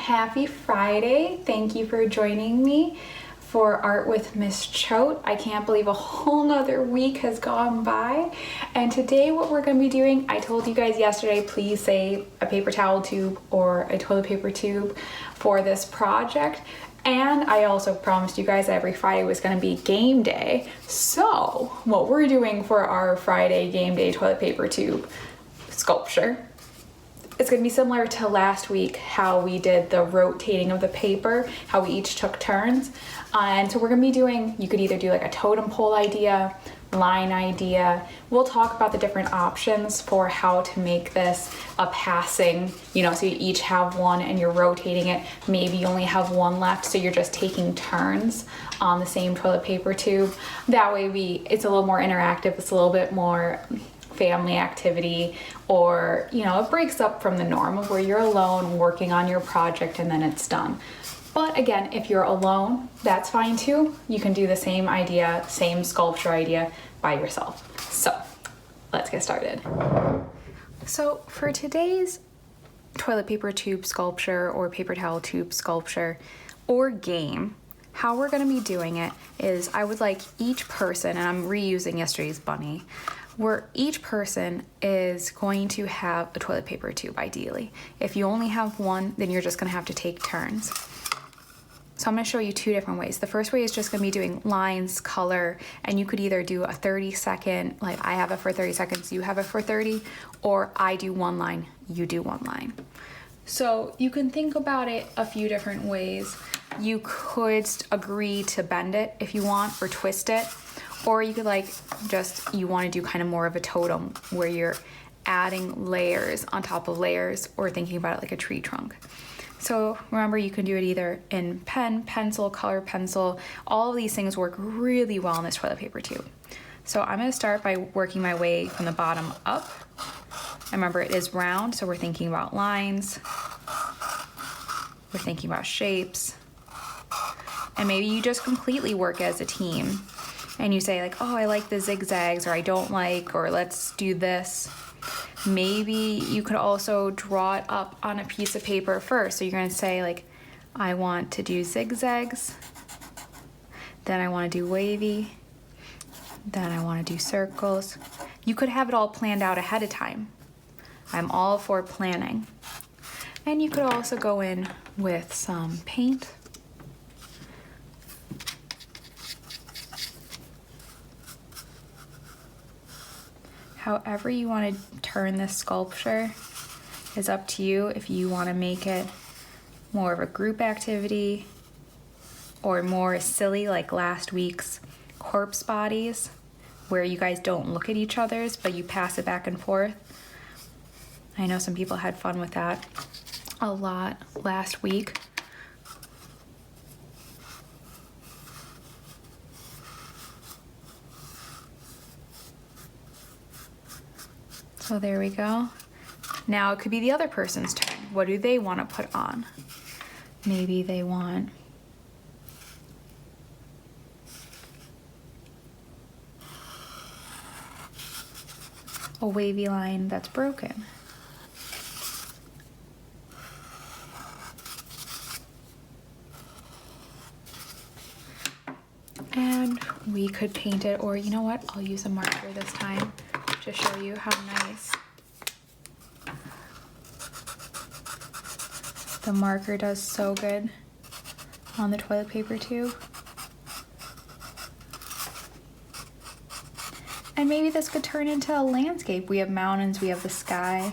Happy Friday. Thank you for joining me for Art with Miss Choate. I can't believe a whole nother week has gone by. And today what we're going to be doing, I told you guys yesterday, please save a paper towel tube or a toilet paper tube for this project. And I also promised you guys that every Friday was going to be game day. So what we're doing for our Friday game day toilet paper tube sculpture, it's going to be similar to last week, how we did the rotating of the paper, how we each took turns. And so we're going to be doing, you could either do like a totem pole idea, line idea. We'll talk about the different options for how to make this a passing, so you each have one and you're rotating it. Maybe you only have one left, so you're just taking turns on the same toilet paper tube. That way it's a little more interactive, it's a little bit more family activity, or it breaks up from the norm of where you're alone working on your project and then it's done. But again, if you're alone, that's fine too. You can do the same idea, same sculpture idea by yourself. So let's get started. So for today's toilet paper tube sculpture or paper towel tube sculpture or game, how we're going to be doing it is I would like each person, and I'm reusing yesterday's bunny, where each person is going to have a toilet paper tube ideally. If you only have one, then you're just going to have to take turns. So I'm going to show you two different ways. The first way is just going to be doing lines, color, and you could either do a 30-second, like I have it for 30 seconds, you have it for 30, or I do one line, you do one line. So you can think about it a few different ways. You could agree to bend it if you want, or twist it, or you could you want to do kind of more of a totem where you're adding layers on top of layers, or thinking about it like a tree trunk. So remember, you can do it either in pen, pencil, color pencil. All of these things work really well in this toilet paper tube. So I'm going to start by working my way from the bottom up. Remember, it is round, so we're thinking about lines. We're thinking about shapes. And maybe you just completely work as a team. And you say like, oh, I like the zigzags, or I don't like, or let's do this. Maybe you could also draw it up on a piece of paper first. So you're going to say like, I want to do zigzags, then I want to do wavy, then I want to do circles. You could have it all planned out ahead of time. I'm all for planning. And you could also go in with some paint. However you want to turn this sculpture is up to you. If you want to make it more of a group activity or more silly like last week's corpse bodies, where you guys don't look at each other's but you pass it back and forth. I know some people had fun with that a lot last week. So there we go. Now it could be the other person's turn. What do they want to put on? Maybe they want a wavy line that's broken. And we could paint it, or you know what? I'll use a marker this time to show you how nice the marker does so good on the toilet paper tube. And maybe this could turn into a landscape. We have mountains, we have the sky.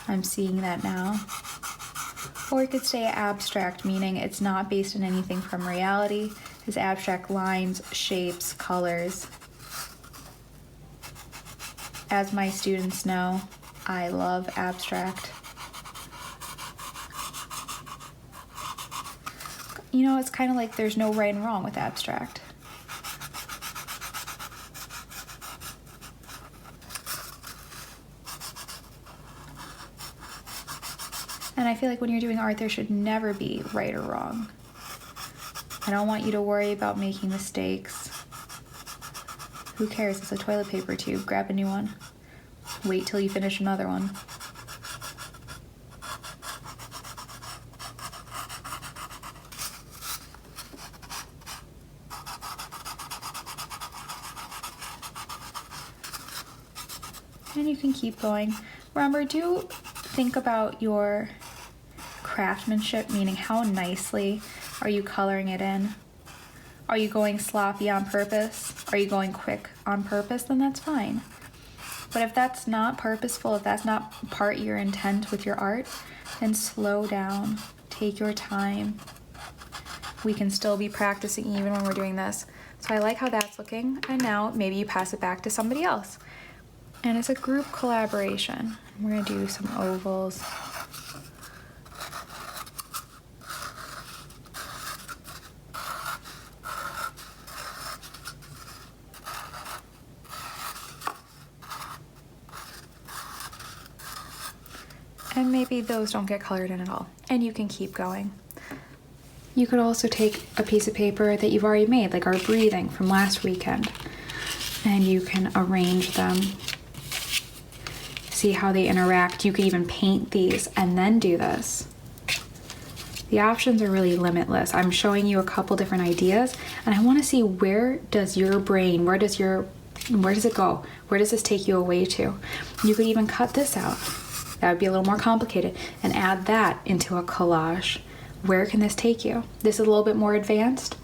I'm seeing that now. Or it could stay abstract, meaning it's not based on anything from reality. It's abstract lines, shapes, colors. As my students know, I love abstract. It's kind of like there's no right and wrong with abstract. And I feel like when you're doing art, there should never be right or wrong. I don't want you to worry about making mistakes. Who cares? It's a toilet paper tube. Grab a new one. Wait till you finish another one. And you can keep going. Remember, do think about your craftsmanship, meaning how nicely are you coloring it in? Are you going sloppy on purpose? Are you going quick on purpose? Then that's fine. But if that's not purposeful, if that's not part of your intent with your art, then slow down, take your time. We can still be practicing even when we're doing this. So I like how that's looking, and now maybe you pass it back to somebody else. And it's a group collaboration. We're gonna do some ovals. And maybe those don't get colored in at all, and you can keep going. You could also take a piece of paper that you've already made, like our breathing from last weekend, and you can arrange them, see how they interact. You could even paint these and then do this. The options are really limitless. I'm showing you a couple different ideas, and I want to see, where does your brain, where does it go? Where does this take you away to? You could even cut this out. That would be a little more complicated, and add that into a collage. Where can this take you? This is a little bit more advanced,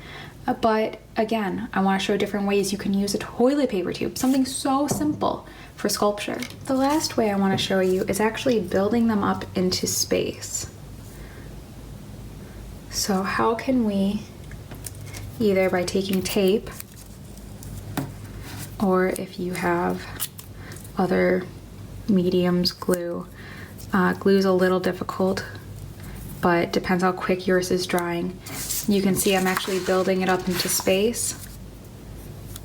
but again, I want to show different ways you can use a toilet paper tube, something so simple for sculpture. The last way I want to show you is actually building them up into space. So how can we, either by taking tape, or if you have other mediums, glue. Glue's a little difficult, but depends how quick yours is drying. You can see I'm actually building it up into space.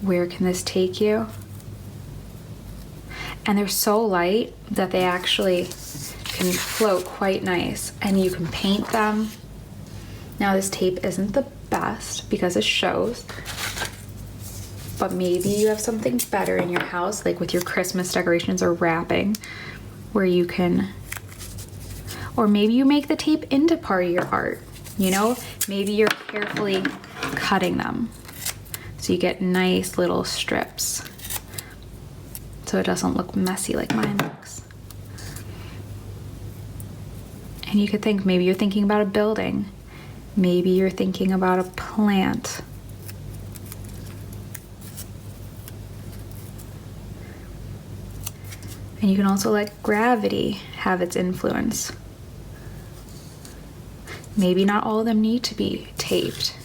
Where can this take you? And they're so light that they actually can float quite nice, and you can paint them. Now this tape isn't the best because it shows, but maybe you have something better in your house, like with your Christmas decorations or wrapping, where you can, or maybe you make the tape into part of your art, you know? Maybe you're carefully cutting them so you get nice little strips so it doesn't look messy like mine looks. And you could think, maybe you're thinking about a building, maybe you're thinking about a plant. And you can also let gravity have its influence. Maybe not all of them need to be taped.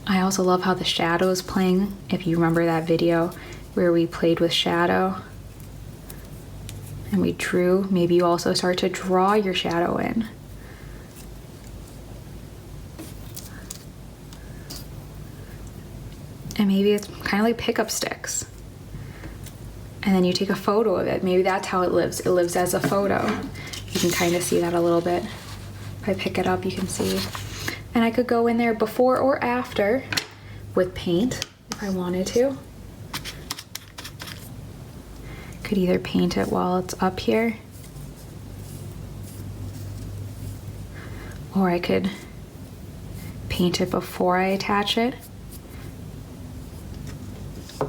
I also love how the shadow is playing. If you remember that video where we played with shadow and we drew, maybe you also start to draw your shadow in. And maybe it's kind of like pickup sticks. And then you take a photo of it. Maybe that's how it lives. It lives as a photo. You can kind of see that a little bit. If I pick it up, you can see. And I could go in there before or after with paint if I wanted to. Could either paint it while it's up here, or I could paint it before I attach it.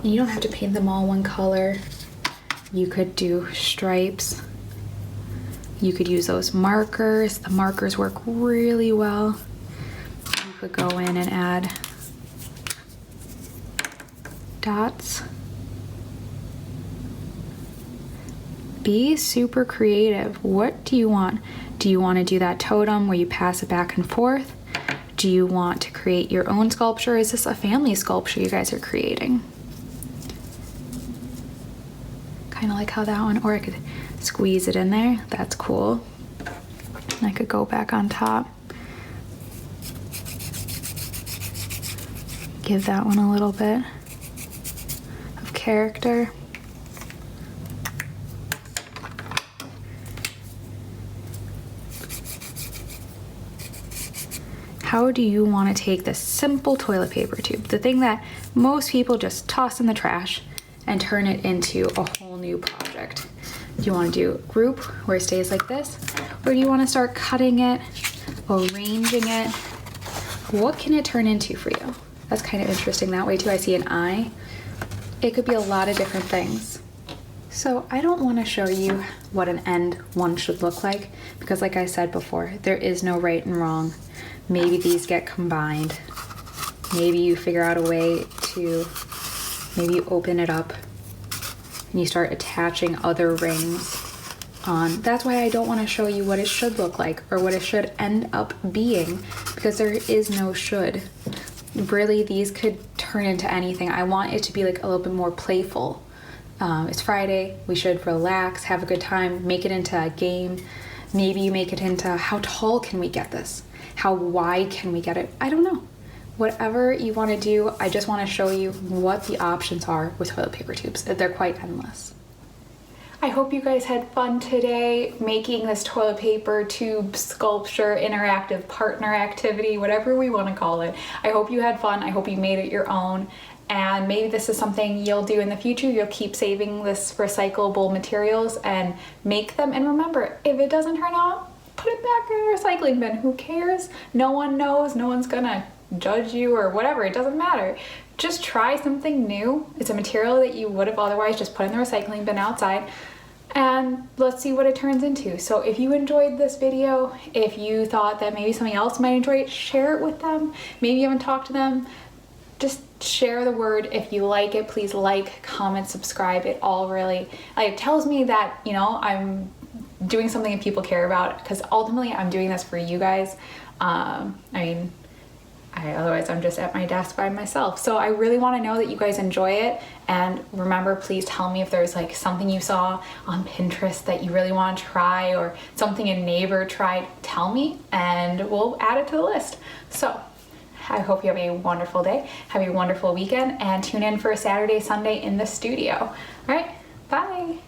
You don't have to paint them all one color. You could do stripes. You could use those markers. The markers work really well. You could go in and add dots. Be super creative. What do you want? Do you want to do that totem where you pass it back and forth? Do you want to create your own sculpture? Is this a family sculpture you guys are creating? Kind of like how that one, or I could squeeze it in there. That's cool. And I could go back on top. Give that one a little bit of character. How do you want to take this simple toilet paper tube, the thing that most people just toss in the trash, and turn it into a whole new project? Do you want to do a group where it stays like this? Or do you want to start cutting it, arranging it? What can it turn into for you? That's kind of interesting that way too. I see an eye. It could be a lot of different things. So I don't want to show you what an end one should look like because like I said before, there is no right and wrong. Maybe these get combined. Maybe you figure out a way to, maybe you open it up and you start attaching other rings on. That's why I don't want to show you what it should look like or what it should end up being, because there is no should. Really, these could turn into anything. I want it to be like a little bit more playful. It's Friday, we should relax, have a good time, make it into a game. Maybe you make it into how tall can we get this? How wide can we get it? I don't know. Whatever you want to do, I just want to show you what the options are with toilet paper tubes. They're quite endless. I hope you guys had fun today making this toilet paper tube sculpture, interactive partner activity, whatever we want to call it. I hope you had fun. I hope you made it your own. And maybe this is something you'll do in the future. You'll keep saving this recyclable materials and make them. And remember, if it doesn't turn out, put it back in the recycling bin. Who cares? No one knows. No one's gonna judge you or whatever. It doesn't matter. Just try something new. It's a material that you would have otherwise just put in the recycling bin outside. And let's see what it turns into. So if you enjoyed this video, if you thought that maybe somebody else might enjoy it, share it with them. Maybe you haven't talked to them. Just share the word. If you like it, please like, comment, subscribe. It all really tells me that, you know, I'm doing something that people care about, because ultimately I'm doing this for you guys. Otherwise I'm just at my desk by myself. So I really want to know that you guys enjoy it. And remember, please tell me if there's like something you saw on Pinterest that you really want to try, or something a neighbor tried. Tell me and we'll add it to the list. So I hope you have a wonderful day, have a wonderful weekend, and tune in for Saturday, Sunday in the studio. All right, bye.